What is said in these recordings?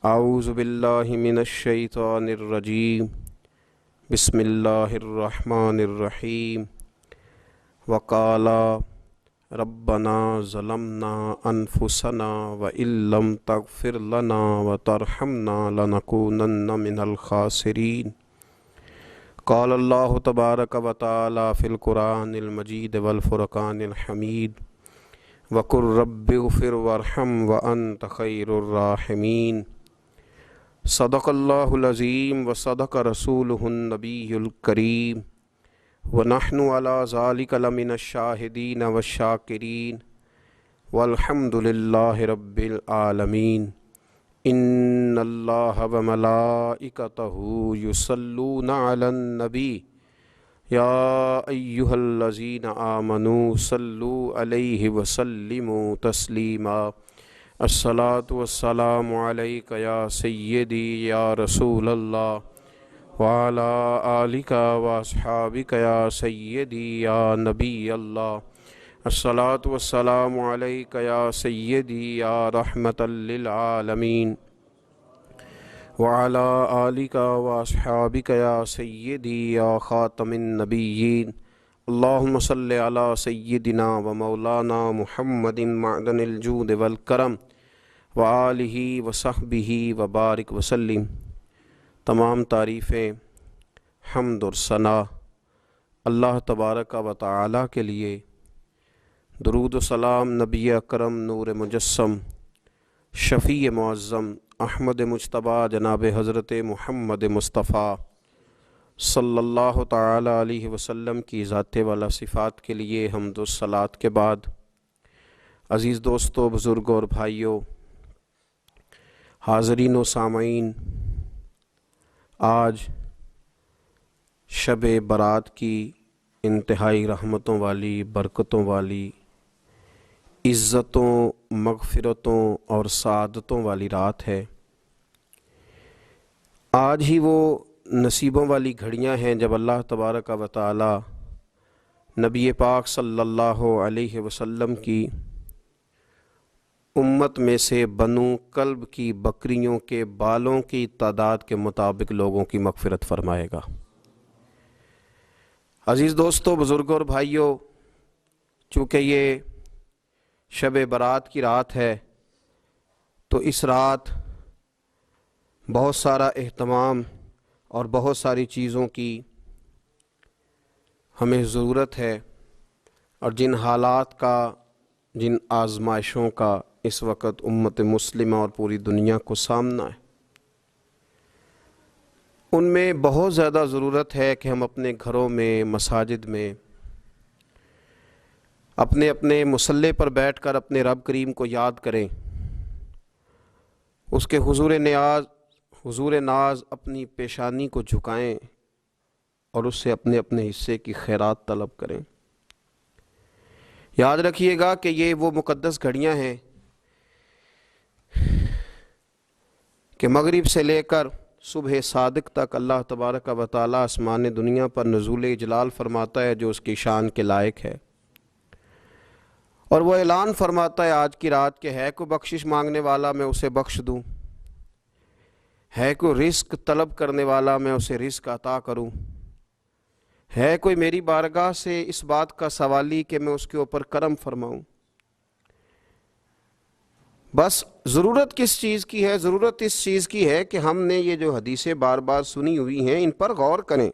اعوذ باللہ من الشیطان الرجیم بسم اللہ الرحمن الرحیم وقالا ربنا ظلمنا انفسنا وان لم تغفر لنا وترحمنا لنکونن من الخاسرین قال اللہ تبارک و تعالی فی القرآن المجید والفرقان الحمید وقل رب اغفر وارحم وانت خیر الراحمین صدق اللہ العظیم وصدق رسولہ النبی الکریم ونحن علی ذلک لمن الشاہدین والشاکرین والحمد للہ رب العالمین ان اللہ وملائکتہ یصلون علی النبی یا ایہا الذین آمنوا صلوا علیہ وسلموا تسلیما الصلاۃ والسلام علیک یا سیدی یا رسول اللہ وعلی آلک واصحابک یا سیدی یا نبی اللہ الصلاۃ والسلام علیک یا سیدی یا رحمۃ للعالمین وعلی آلک واصحابک یا سیدی یا خاتم النبیین اللہم صلی علی سیدنا و مولانا محمد معدن الجود والکرم وآلہ وصحبہ وبارک وسلم۔ تمام تعریفیں، حمد اور ثنا اللہ تبارک و تعالی کے لیے، درود و سلام نبی اکرم نور مجسم شفیع معظم احمد مجتبیٰ جناب حضرت محمد مصطفیٰ صلی اللہ تعالی علیہ وسلم کی ذات والا صفات کے لیے حمد و صلات کے بعد، عزیز دوستو، بزرگوں اور بھائیوں، حاضرین و سامعین، آج شب برات کی انتہائی رحمتوں والی، برکتوں والی، عزتوں، مغفرتوں اور سعادتوں والی رات ہے۔ آج ہی وہ نصیبوں والی گھڑیاں ہیں جب اللہ تبارک و تعالی نبی پاک صلی اللہ علیہ وسلم کی امت میں سے بنو کلب کی بکریوں کے بالوں کی تعداد کے مطابق لوگوں کی مغفرت فرمائے گا۔ عزیز دوستو، بزرگوں اور بھائیوں، چونکہ یہ شب برات کی رات ہے تو اس رات بہت سارا اہتمام اور بہت ساری چیزوں کی ہمیں ضرورت ہے، اور جن حالات کا، جن آزمائشوں کا اس وقت امت مسلمہ اور پوری دنیا کو سامنا ہے، ان میں بہت زیادہ ضرورت ہے کہ ہم اپنے گھروں میں، مساجد میں، اپنے اپنے مصلی پر بیٹھ کر اپنے رب کریم کو یاد کریں، اس کے حضور ناز اپنی پیشانی کو جھکائیں اور اس سے اپنے اپنے حصے کی خیرات طلب کریں۔ یاد رکھیے گا کہ یہ وہ مقدس گھڑیاں ہیں کہ مغرب سے لے کر صبح صادق تک اللہ تبارک و تعالی آسمان دنیا پر نزول جلال فرماتا ہے جو اس کی شان کے لائق ہے، اور وہ اعلان فرماتا ہے آج کی رات کہ ہے کوئی بخشش مانگنے والا میں اسے بخش دوں، ہے کوئی رزق طلب کرنے والا میں اسے رزق عطا کروں، ہے کوئی میری بارگاہ سے اس بات کا سوالی کہ میں اس کے اوپر کرم فرماؤں۔ بس ضرورت کس چیز کی ہے؟ ضرورت اس چیز کی ہے کہ ہم نے یہ جو حدیثیں بار بار سنی ہوئی ہیں ان پر غور کریں،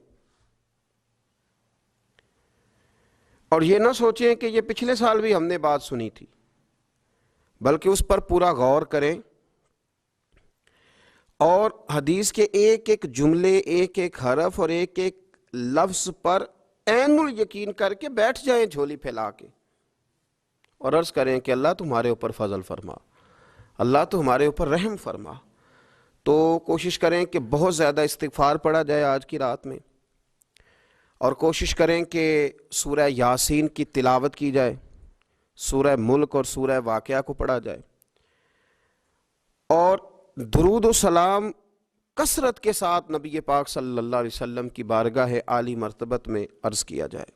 اور یہ نہ سوچیں کہ یہ پچھلے سال بھی ہم نے بات سنی تھی، بلکہ اس پر پورا غور کریں اور حدیث کے ایک ایک جملے، ایک ایک حرف اور ایک ایک لفظ پر عین الیقین کر کے بیٹھ جائیں جھولی پھیلا کے، اور عرض کریں کہ اللہ تمہارے اوپر فضل فرما، اللہ تو ہمارے اوپر رحم فرما۔ تو کوشش کریں کہ بہت زیادہ استغفار پڑھا جائے آج کی رات میں، اور کوشش کریں کہ سورہ یاسین کی تلاوت کی جائے، سورہ ملک اور سورہ واقعہ کو پڑھا جائے، اور درود و سلام کثرت کے ساتھ نبی پاک صلی اللہ علیہ وسلم کی بارگاہ عالی مرتبت میں عرض کیا جائے،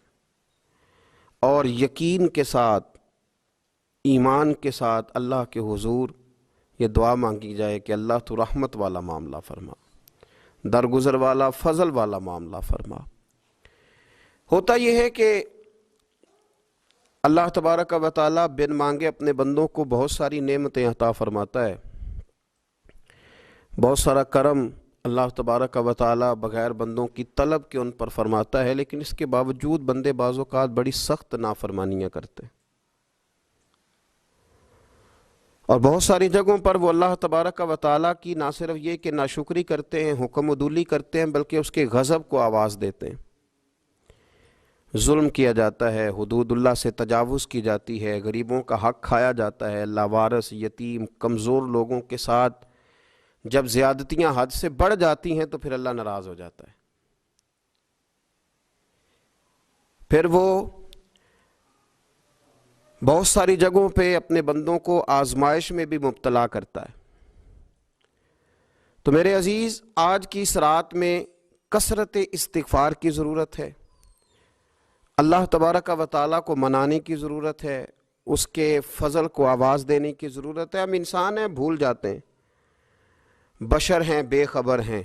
اور یقین کے ساتھ، ایمان کے ساتھ اللہ کے حضور یہ دعا مانگی جائے کہ اللہ تو رحمت والا معاملہ فرما، درگزر والا فضل والا معاملہ فرما۔ ہوتا یہ ہے کہ اللہ تبارک و تعالیٰ بن مانگے اپنے بندوں کو بہت ساری نعمتیں عطا فرماتا ہے، بہت سارا کرم اللہ تبارک و تعالیٰ بغیر بندوں کی طلب کے ان پر فرماتا ہے، لیکن اس کے باوجود بندے بعض اوقات بڑی سخت نافرمانیاں کرتے ہیں، اور بہت ساری جگہوں پر وہ اللہ تبارک و تعالیٰ کی نہ صرف یہ کہ ناشکری کرتے ہیں، حکم عدولی کرتے ہیں، بلکہ اس کے غضب کو آواز دیتے ہیں۔ ظلم کیا جاتا ہے، حدود اللہ سے تجاوز کی جاتی ہے، غریبوں کا حق کھایا جاتا ہے، لاوارث، یتیم، کمزور لوگوں کے ساتھ جب زیادتیاں حد سے بڑھ جاتی ہیں تو پھر اللہ ناراض ہو جاتا ہے، پھر وہ بہت ساری جگہوں پہ اپنے بندوں کو آزمائش میں بھی مبتلا کرتا ہے۔ تو میرے عزیز، آج کی اس رات میں کثرت استغفار کی ضرورت ہے، اللہ تبارک و تعالیٰ کو منانے کی ضرورت ہے، اس کے فضل کو آواز دینے کی ضرورت ہے۔ ہم انسان ہیں، بھول جاتے ہیں، بشر ہیں، بے خبر ہیں،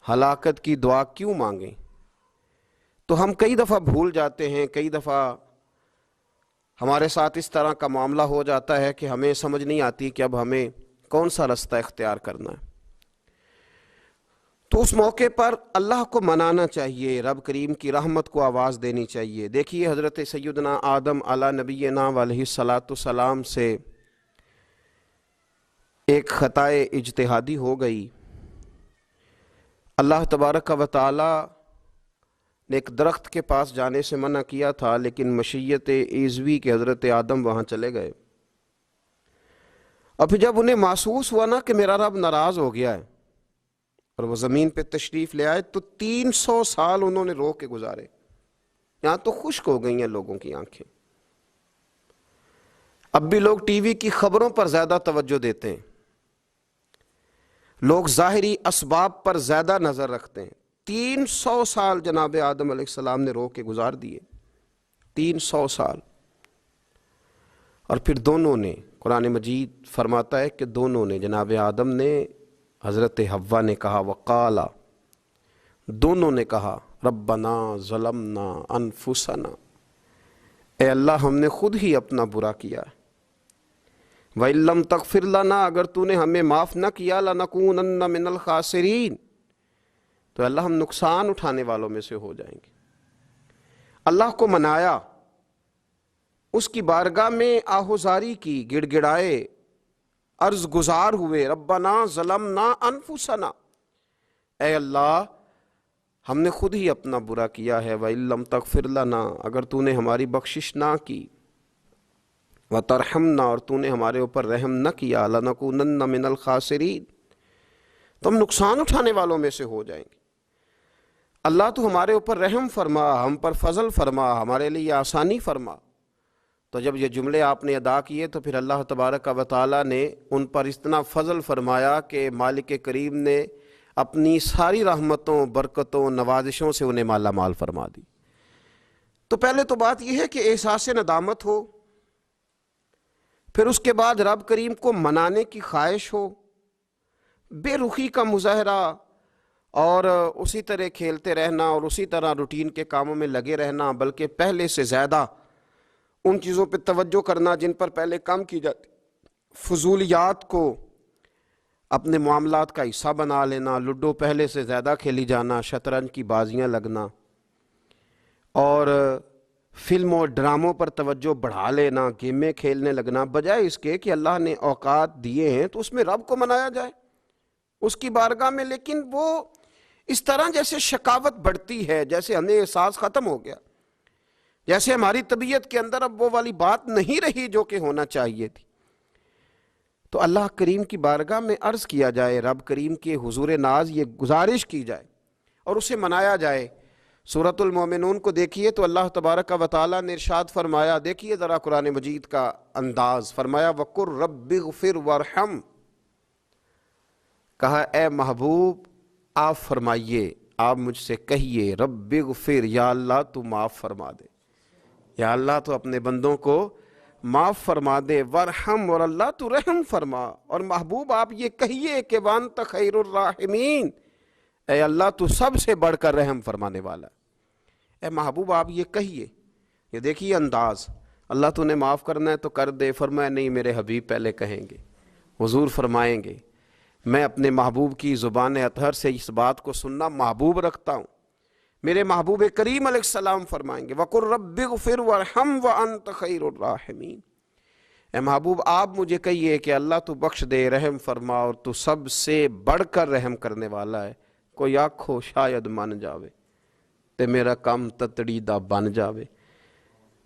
ہلاکت کی دعا کیوں مانگیں؟ تو ہم کئی دفعہ بھول جاتے ہیں، کئی دفعہ ہمارے ساتھ اس طرح کا معاملہ ہو جاتا ہے کہ ہمیں سمجھ نہیں آتی کہ اب ہمیں کون سا رستہ اختیار کرنا ہے۔ تو اس موقع پر اللہ کو منانا چاہیے، رب کریم کی رحمت کو آواز دینی چاہیے۔ دیکھیے حضرت سیدنا آدم علیہ نبینا علیہ الصلاۃ والسلام سے ایک خطائے اجتہادی ہو گئی، اللہ تبارک و تعالی نے ایک درخت کے پاس جانے سے منع کیا تھا، لیکن مشیت عزوی کے حضرت آدم وہاں چلے گئے، اور پھر جب انہیں محسوس ہوا نا کہ میرا رب ناراض ہو گیا ہے اور وہ زمین پہ تشریف لے آئے، تو 300 سال انہوں نے رو کے گزارے، یہاں تو خشک ہو گئی ہیں لوگوں کی آنکھیں۔ اب بھی لوگ ٹی وی کی خبروں پر زیادہ توجہ دیتے ہیں، لوگ ظاہری اسباب پر زیادہ نظر رکھتے ہیں۔ 300 سال جناب آدم علیہ السلام نے رو کے گزار دیے، 300 سال، اور پھر دونوں نے، قرآن مجید فرماتا ہے کہ دونوں نے، جناب آدم نے، حضرت حوا نے کہا، وقالا، دونوں نے کہا، ربنا ظلمنا انفسنا، اے اللہ ہم نے خود ہی اپنا برا کیا ہے، وَإِن لَّمْ تَغْفِرْ لَنَا، اگر تو نے ہمیں معاف نہ کیا، لَنَكُونَنَّ مِنَ الْخَاسِرِينَ، تو اللہ ہم نقصان اٹھانے والوں میں سے ہو جائیں گے۔ اللہ کو منایا، اس کی بارگاہ میں آہوزاری کی، گڑ گڑائے، عرض گزار ہوئے، ربنا ظلمنا انفسنا، اے اللہ ہم نے خود ہی اپنا برا کیا ہے، وَإِن لَّمْ تَغْفِرْ لَنَا، اگر تو نے ہماری بخشش نہ کی، وَتَرْحَمْنَا، اور تو نے ہمارے اوپر رحم نہ کیا، لَنَكُونَنَّ مِنَ الْخَاسِرِينَ، تو ہم نقصان اٹھانے والوں میں سے ہو جائیں گے۔ اللہ تو ہمارے اوپر رحم فرما، ہم پر فضل فرما، ہمارے لیے آسانی فرما۔ تو جب یہ جملے آپ نے ادا کیے تو پھر اللہ تبارک و تعالیٰ نے ان پر اتنا فضل فرمایا کہ مالک کریم نے اپنی ساری رحمتوں، برکتوں، نوازشوں سے انہیں مالا مال فرما دی۔ تو پہلے تو بات یہ ہے کہ احساس ندامت ہو، پھر اس کے بعد رب کریم کو منانے کی خواہش ہو، بے رخی کا مظاہرہ، اور اسی طرح کھیلتے رہنا اور اسی طرح روٹین کے کاموں میں لگے رہنا، بلکہ پہلے سے زیادہ ان چیزوں پہ توجہ کرنا جن پر پہلے کام کی جاتی، فضولیات کو اپنے معاملات کا حصہ بنا لینا، لوڈو پہلے سے زیادہ کھیلی جانا، شطرنج کی بازیاں لگنا، اور فلموں اور ڈراموں پر توجہ بڑھا لینا، گیمیں کھیلنے لگنا، بجائے اس کے کہ اللہ نے اوقات دیے ہیں تو اس میں رب کو منایا جائے اس کی بارگاہ میں۔ لیکن وہ اس طرح جیسے شکاوت بڑھتی ہے، جیسے ہمیں احساس ختم ہو گیا، جیسے ہماری طبیعت کے اندر اب وہ والی بات نہیں رہی جو کہ ہونا چاہیے تھی۔ تو اللہ کریم کی بارگاہ میں عرض کیا جائے، رب کریم کے حضور ناز یہ گزارش کی جائے اور اسے منایا جائے۔ سورۃ المومنون کو دیکھیے تو اللہ تبارک و تعالیٰ نے ارشاد فرمایا، دیکھیے ذرا قرآن مجید کا انداز، فرمایا وَقُلْ رَبِّ اغْفِرْ وَارْحَمْ، کہا اے محبوب آپ فرمائیے، آپ مجھ سے کہیے، رب اغفر، یا اللہ تو معاف فرما دے، یا اللہ تو اپنے بندوں کو معاف فرما دے، ورحم، اور اللہ تو رحم فرما، اور محبوب آپ یہ کہیے کہ وانت خیر الراحمین، اے اللہ تو سب سے بڑھ کر رحم فرمانے والا، اے محبوب آپ یہ کہیے۔ یہ دیکھیے انداز، اللہ تو نے معاف کرنا ہے تو کر دے، فرمایا نہیں میرے حبیب پہلے کہیں گے، حضور فرمائیں گے میں اپنے محبوب کی زبان اطہر سے اس بات کو سننا محبوب رکھتا ہوں۔ میرے محبوب کریم علیہ السلام فرمائیں گے وَقُلْ رَبِّ اغْفِرْ وَارْحَمْ وَأَنْتَ خَيْرُ الرَّاحِمِينَ، اے محبوب آپ مجھے کہیے کہ اللہ تو بخش دے، رحم فرما، اور تو سب سے بڑھ کر رحم کرنے والا ہے، کوئی آکھو شاید من جاوے تے میرا کام تتڑیدہ بن جاوے۔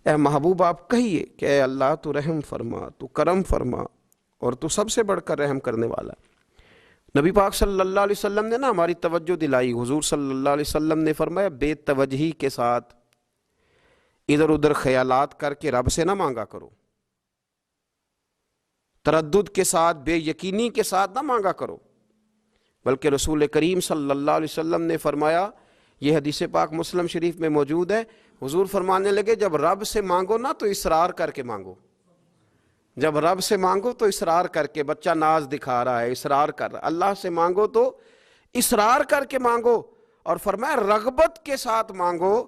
اے محبوب آپ کہیے کہ اے اللہ تو رحم فرما، تو کرم فرما، اور تو سب سے بڑھ کر رحم کرنے والا ہے۔ نبی پاک صلی اللہ علیہ وسلم نے ہماری توجہ دلائی، حضور صلی اللہ علیہ وسلم نے فرمایا بے توجہی کے ساتھ ادھر ادھر خیالات کر کے رب سے نہ مانگا کرو، تردد کے ساتھ، بے یقینی کے ساتھ نہ مانگا کرو، بلکہ رسول کریم صلی اللہ علیہ وسلم نے فرمایا، یہ حدیث پاک مسلم شریف میں موجود ہے، حضور فرمانے لگے جب رب سے مانگو نا تو اصرار کر کے مانگو، جب رب سے مانگو تو اصرار کر کے، بچہ ناز دکھا رہا ہے اصرار کر رہا ہے، اللہ سے مانگو تو اصرار کر کے مانگو، اور فرمایا رغبت کے ساتھ مانگو۔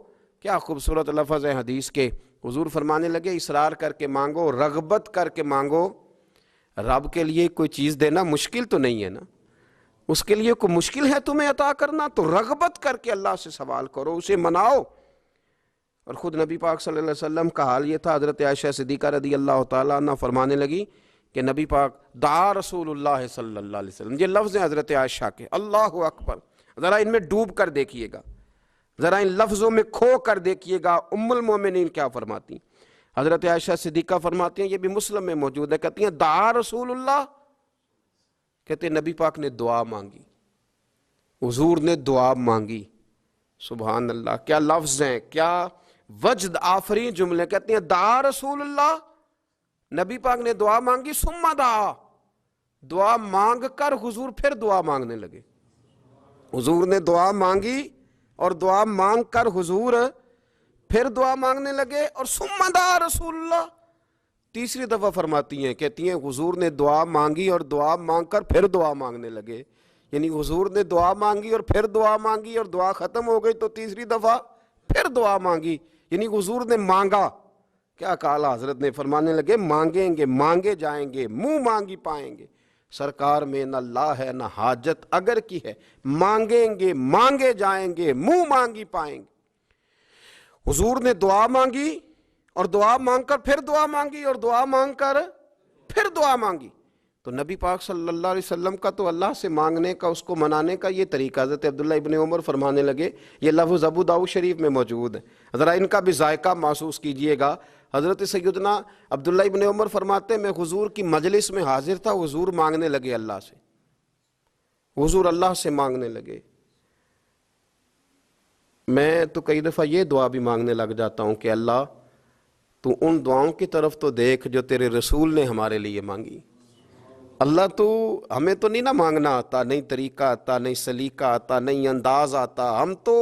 کیا خوبصورت لفظ ہے حدیث کے، حضور فرمانے لگے اصرار کر کے مانگو، رغبت کر کے مانگو۔ رب کے لیے کوئی چیز دینا مشکل تو نہیں ہے نا، اس کے لیے کوئی مشکل ہے تمہیں عطا کرنا، تو رغبت کر کے اللہ سے سوال کرو، اسے مناؤ۔ اور خود نبی پاک صلی اللہ علیہ وسلم کا حال یہ تھا، حضرت عائشہ صدیقہ رضی اللہ تعالیٰ عنہ فرمانے لگی کہ نبی پاک دعا رسول اللہ صلی اللہ علیہ وسلم، یہ لفظ ہیں حضرت عائشہ کے، اللہ اکبر، ذرا ان میں ڈوب کر دیکھیے گا، ذرا ان لفظوں میں کھو کر دیکھیے گا ام المومنین کیا فرماتی۔ حضرت عائشہ صدیقہ فرماتی ہیں، یہ بھی مسلم میں موجود ہے، کہتی ہیں دعا رسول اللہ، کہتے ہیں نبی پاک نے دعا مانگی، حضور نے دعا مانگی۔ سبحان اللہ، کیا لفظ ہیں، کیا وجد آفرین جملے، کہتے ہیں دعا رسول اللہ، نبی پاک نے دعا مانگی، ثم دعا، دعا مانگ کر حضور پھر دعا مانگنے لگے، حضور نے دعا مانگی اور دعا مانگ کر حضور پھر دعا مانگنے لگے، اور ثم دعا رسول اللہ، تیسری دفعہ فرماتی ہیں، کہتی ہیں حضور نے دعا مانگی اور دعا مانگ کر پھر دعا مانگنے لگے، یعنی حضور نے دعا مانگی اور پھر دعا مانگی، اور دعا ختم ہو گئی تو تیسری دفعہ پھر دعا مانگی، یعنی حضور نے مانگا۔ کیا کہا حضرت نے، فرمانے لگے مانگیں گے مانگے جائیں گے، منہ مانگی پائیں گے، سرکار میں نہ لا ہے نہ حاجت اگر کی ہے، مانگیں گے مانگے جائیں گے، منہ مانگی پائیں گے۔ حضور نے دعا مانگی اور دعا مانگ کر پھر دعا مانگی، اور دعا مانگ کر پھر دعا مانگی، تو نبی پاک صلی اللہ علیہ وسلم کا تو اللہ سے مانگنے کا، اس کو منانے کا یہ طریقہ۔ حضرت عبداللہ ابن عمر فرمانے لگے، یہ لفظ ابو داؤد شریف میں موجود ہے، ذرا ان کا بھی ذائقہ محسوس کیجئے گا۔ حضرت سیدنا عبداللہ ابن عمر فرماتے ہیں میں حضور کی مجلس میں حاضر تھا، حضور مانگنے لگے اللہ سے، حضور اللہ سے مانگنے لگے۔ میں تو کئی دفعہ یہ دعا بھی مانگنے لگ جاتا ہوں کہ اللہ تو ان دعاؤں کی طرف تو دیکھ جو تیرے رسول نے ہمارے لیے مانگی۔ اللہ تو ہمیں تو نہیں نہ مانگنا آتا، نہیں طریقہ آتا، نہیں سلیقہ آتا، نہیں انداز آتا، ہم تو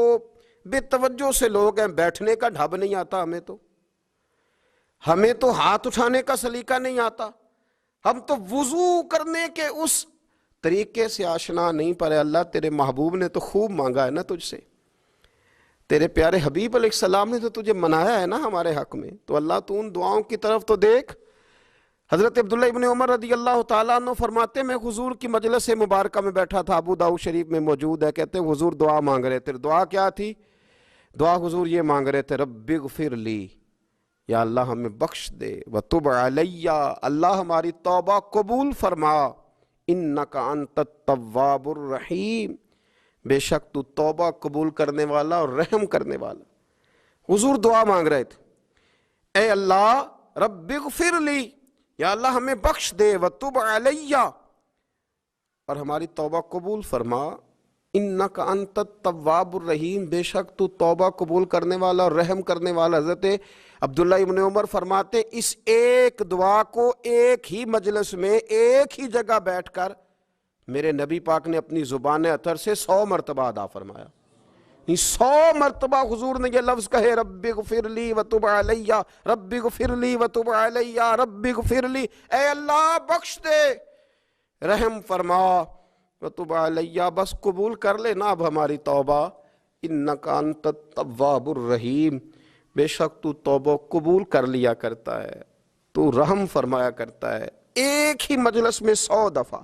بے توجہ سے لوگ ہیں، بیٹھنے کا ڈھب نہیں آتا ہمیں تو ہاتھ اٹھانے کا سلیقہ نہیں آتا، ہم تو وضو کرنے کے اس طریقے سے آشنا نہیں، پر اللہ تیرے محبوب نے تو خوب مانگا ہے نا تجھ سے، تیرے پیارے حبیب علیہ السلام نے تو تجھے منایا ہے نا ہمارے حق میں، تو اللہ تو ان دعاؤں کی طرف تو دیکھ۔ حضرت عبداللہ ابن عمر رضی اللہ تعالیٰ عنہ فرماتے میں حضور کی مجلس مبارکہ میں بیٹھا تھا، ابو داؤد شریف میں موجود ہے، کہتے ہیں حضور دعا مانگ رہے تھے۔ دعا کیا تھی؟ دعا حضور یہ مانگ رہے تھے، رب اغفر لی، یا اللہ ہمیں بخش دے، وتب علی، اللہ ہماری توبہ قبول فرما، انک انت التواب الرحیم، بے شک تو توبہ قبول کرنے والا اور رحم کرنے والا۔ حضور دعا مانگ رہے تھے، اے اللہ رب اغفر لی، یا اللہ ہمیں بخش دے، وتب علی، اور ہماری توبہ قبول فرما، انک انت التواب الرحیم، بے شک تو توبہ قبول کرنے والا اور رحم کرنے والا۔ حضرت عبداللہ ابن عمر فرماتے اس ایک دعا کو ایک ہی مجلس میں ایک ہی جگہ بیٹھ کر میرے نبی پاک نے اپنی زبان اطہر سے 100 مرتبہ ادا فرمایا، 100 مرتبہ حضور نے یہ لفظ کہے، رب اغفر لی وتب علی، رب اغفر لی وتب علی، رب اغفر لی، اے اللہ بخش دے، رحم فرما، وتب علی، بس قبول کر لے نا اب ہماری توبہ، انک انت التواب الرحیم، بے شک تو توبہ قبول کر لیا کرتا ہے، تو رحم فرمایا کرتا ہے۔ ایک ہی مجلس میں 100 دفعہ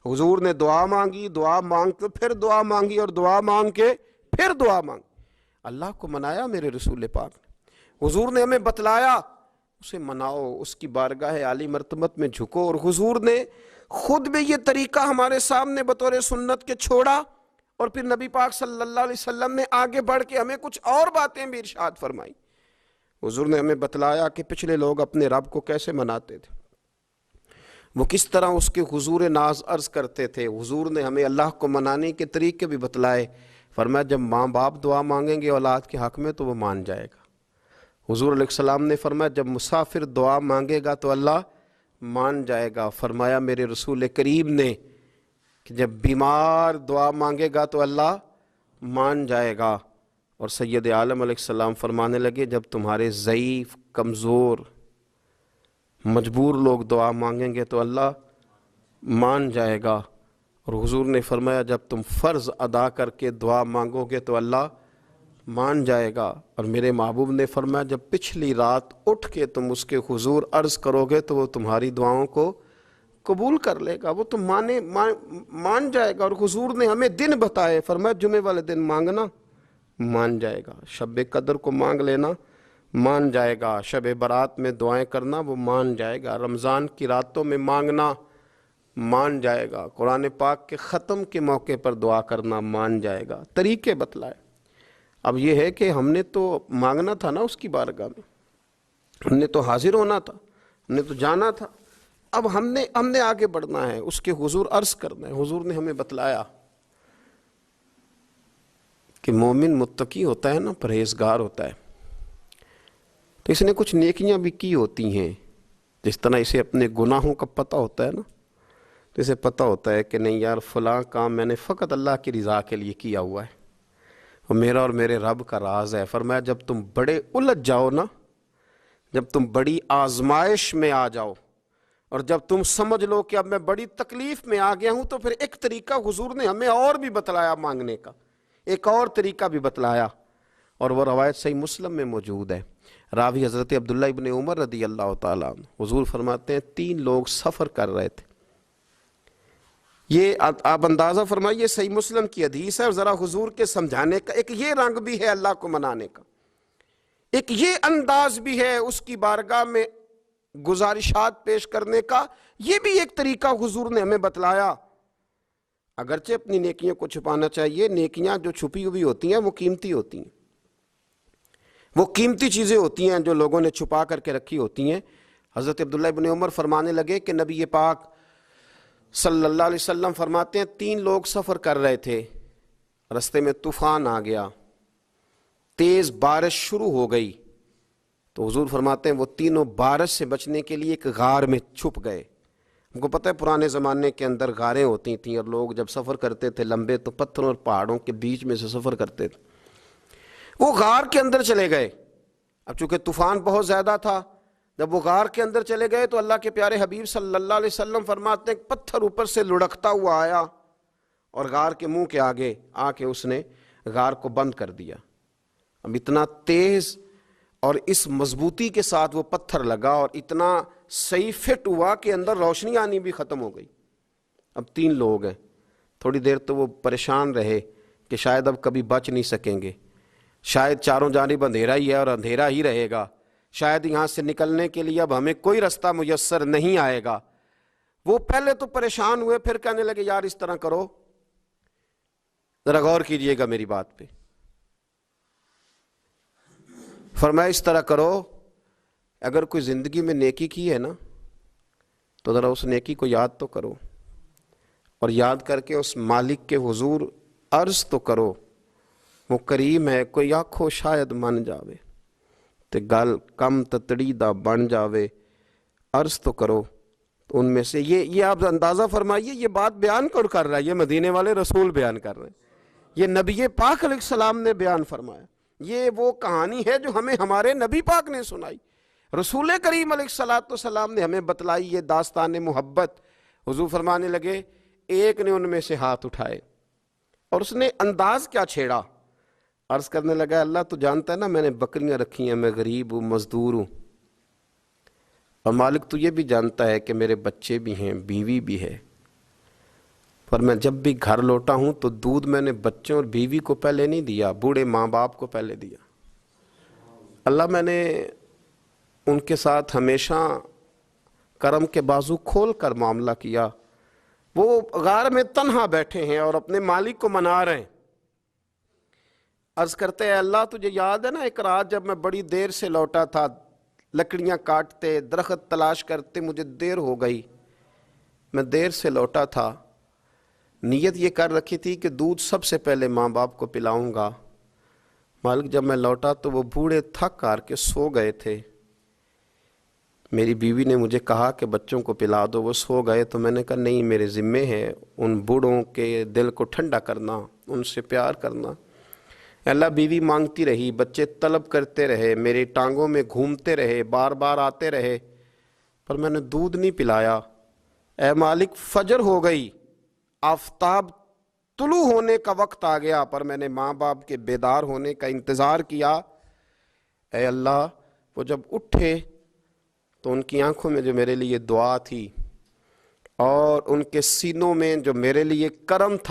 حضور نے دعا مانگی، دعا مانگ کے پھر دعا مانگی، اور دعا مانگ کے پھر دعا مانگی۔ اللہ کو منایا میرے رسول پاک نے، حضور نے ہمیں بتلایا، اسے مناؤ، اس کی بارگاہ عالی مرتبت میں جھکو، اور حضور نے خود بھی یہ طریقہ ہمارے سامنے بطور سنت کے چھوڑا، اور پھر نبی پاک صلی اللہ علیہ وسلم نے آگے بڑھ کے ہمیں کچھ اور باتیں بھی ارشاد فرمائی۔ حضور نے ہمیں بتلایا کہ پچھلے لوگ اپنے رب کو کیسے مناتے تھے، وہ کس طرح اس کے حضور ناز عرض کرتے تھے۔ حضور نے ہمیں اللہ کو منانے کے طریقے بھی بتلائے، فرمایا جب ماں باپ دعا مانگیں گے اولاد کے حق میں تو وہ مان جائے گا۔ حضور علیہ السلام نے فرمایا جب مسافر دعا مانگے گا تو اللہ مان جائے گا۔ فرمایا میرے رسول کریم نے کہ جب بیمار دعا مانگے گا تو اللہ مان جائے گا۔ اور سید عالم علیہ السلام فرمانے لگے جب تمہارے ضعیف، کمزور، مجبور لوگ دعا مانگیں گے تو اللہ مان جائے گا۔ اور حضور نے فرمایا جب تم فرض ادا کر کے دعا مانگو گے تو اللہ مان جائے گا۔ اور میرے محبوب نے فرمایا جب پچھلی رات اٹھ کے تم اس کے حضور عرض کرو گے تو وہ تمہاری دعاؤں کو قبول کر لے گا، وہ تم مان جائے گا۔ اور حضور نے ہمیں دن بتائے، فرمایا جمعے والے دن مانگنا مان جائے گا، شب قدر کو مانگ لینا مان جائے گا، شب برات میں دعائیں کرنا وہ مان جائے گا، رمضان کی راتوں میں مانگنا مان جائے گا، قرآن پاک کے ختم کے موقع پر دعا کرنا مان جائے گا۔ طریقے بتلائے۔ اب یہ ہے کہ ہم نے تو مانگنا تھا نا اس کی بارگاہ میں، ہم نے تو حاضر ہونا تھا، ہم نے تو جانا تھا، اب ہم نے آگے بڑھنا ہے، اس کے حضور عرض کرنا ہے۔ حضور نے ہمیں بتلایا کہ مومن متقی ہوتا ہے نا، پرہیزگار ہوتا ہے، تو اس نے کچھ نیکیاں بھی کی ہوتی ہیں، جس طرح اسے اپنے گناہوں کا پتہ ہوتا ہے نا، تو اسے پتہ ہوتا ہے کہ نہیں یار فلاں کام میں نے فقط اللہ کی رضا کے لیے کیا ہوا ہے، اور میرا اور میرے رب کا راز ہے۔ فرمایا جب تم بڑے الجھ جاؤ نا، جب تم بڑی آزمائش میں آ جاؤ، اور جب تم سمجھ لو کہ اب میں بڑی تکلیف میں آ گیا ہوں، تو پھر ایک طریقہ حضور نے ہمیں اور بھی بتلایا مانگنے کا، ایک اور طریقہ بھی بتلایا، اور وہ روایت صحیح مسلم میں موجود ہے۔ راوی حضرت عبداللہ ابن عمر رضی اللہ تعالیٰ عنہ، حضور فرماتے ہیں 3 لوگ سفر کر رہے تھے، یہ آپ اندازہ فرمائیے صحیح مسلم کی حدیث ہے، اور ذرا حضور کے سمجھانے کا ایک یہ رنگ بھی ہے اللہ کو منانے کا، ایک یہ انداز بھی ہے اس کی بارگاہ میں گزارشات پیش کرنے کا، یہ بھی ایک طریقہ حضور نے ہمیں بتلایا۔ اگرچہ اپنی نیکیوں کو چھپانا چاہیے، نیکیاں جو چھپی ہوئی ہوتی ہیں وہ قیمتی ہوتی ہیں، وہ قیمتی چیزیں ہوتی ہیں جو لوگوں نے چھپا کر کے رکھی ہوتی ہیں۔ حضرت عبداللہ ابن عمر فرمانے لگے کہ نبی پاک صلی اللہ علیہ وسلم فرماتے ہیں 3 لوگ سفر کر رہے تھے، رستے میں طوفان آ گیا، تیز بارش شروع ہو گئی، تو حضور فرماتے ہیں وہ تینوں بارش سے بچنے کے لیے ایک غار میں چھپ گئے۔ ہم کو پتہ ہے پرانے زمانے کے اندر غاریں ہوتی تھیں، اور لوگ جب سفر کرتے تھے لمبے تو پتھروں اور پہاڑوں کے بیچ میں سے سفر کرتے تھے، وہ غار کے اندر چلے گئے۔ اب چونکہ طوفان بہت زیادہ تھا، جب وہ غار کے اندر چلے گئے تو اللہ کے پیارے حبیب صلی اللہ علیہ وسلم فرماتے ہیں پتھر اوپر سے لڑکتا ہوا آیا، اور غار کے منہ کے آگے آ کے اس نے غار کو بند کر دیا۔ اب اتنا تیز اور اس مضبوطی کے ساتھ وہ پتھر لگا، اور اتنا صحیح فٹ ہوا کہ اندر روشنی آنی بھی ختم ہو گئی۔ اب 3 لوگ ہیں، تھوڑی دیر تو وہ پریشان رہے کہ شاید اب کبھی بچ نہیں سکیں گے، شاید چاروں جانب اندھیرا ہی ہے اور اندھیرا ہی رہے گا، شاید یہاں سے نکلنے کے لیے اب ہمیں کوئی رستہ میسر نہیں آئے گا۔ وہ پہلے تو پریشان ہوئے، پھر کہنے لگے یار اس طرح کرو، ذرا غور کیجئے گا میری بات پہ۔ فرمایا اس طرح کرو، اگر کوئی زندگی میں نیکی کی ہے نا تو ذرا اس نیکی کو یاد تو کرو، اور یاد کر کے اس مالک کے حضور عرض تو کرو، وہ کریم ہے، کوئی آنکھو شاید من جاوے تے گل کم تتڑی دا بن جاوے، عرض تو کرو۔ تو ان میں سے یہ آپ اندازہ فرمائیے، یہ بات بیان کون کر رہا ہے؟ یہ مدینے والے رسول بیان کر رہے ہیں، یہ نبی پاک علیہ السلام نے بیان فرمایا، یہ وہ کہانی ہے جو ہمیں ہمارے نبی پاک نے سنائی، رسول کریم علیہ السلام نے ہمیں بتلائی یہ داستان محبت۔ حضور فرمانے لگے ایک نے ان میں سے ہاتھ اٹھائے اور اس نے انداز کیا چھیڑا، عرض کرنے لگا اللہ تو جانتا ہے نا میں نے بکریاں رکھی ہیں، میں غریب ہوں، مزدور ہوں، اور مالک تو یہ بھی جانتا ہے کہ میرے بچے بھی ہیں، بیوی بھی ہے، پر میں جب بھی گھر لوٹا ہوں تو دودھ میں نے بچوں اور بیوی کو پہلے نہیں دیا، بوڑھے ماں باپ کو پہلے دیا۔ اللہ میں نے ان کے ساتھ ہمیشہ کرم کے بازو کھول کر معاملہ کیا، وہ غار میں تنہا بیٹھے ہیں اور اپنے مالک کو منا رہے ہیں۔ عرض کرتے ہیں اللہ تجھے یاد ہے نا ایک رات جب میں بڑی دیر سے لوٹا تھا، لکڑیاں کاٹتے درخت تلاش کرتے مجھے دیر ہو گئی، میں دیر سے لوٹا تھا، نیت یہ کر رکھی تھی کہ دودھ سب سے پہلے ماں باپ کو پلاؤں گا، مالک جب میں لوٹا تو وہ بوڑھے تھک ہار کے سو گئے تھے، میری بیوی نے مجھے کہا کہ بچوں کو پلا دو، وہ سو گئے، تو میں نے کہا نہیں میرے ذمے ہے ان بوڑھوں کے دل کو ٹھنڈا کرنا، ان سے پیار کرنا۔ اللہ بیوی مانگتی رہی، بچے طلب کرتے رہے، میری ٹانگوں میں گھومتے رہے، بار بار آتے رہے، پر میں نے دودھ نہیں پلایا۔ اے مالک فجر ہو گئی، آفتاب طلوع ہونے کا وقت آ گیا، پر میں نے ماں باپ کے بیدار ہونے کا انتظار کیا۔ اے اللہ وہ جب اٹھے تو ان کی آنکھوں میں جو میرے لیے دعا تھی اور ان کے سینوں میں جو میرے لیے کرم تھا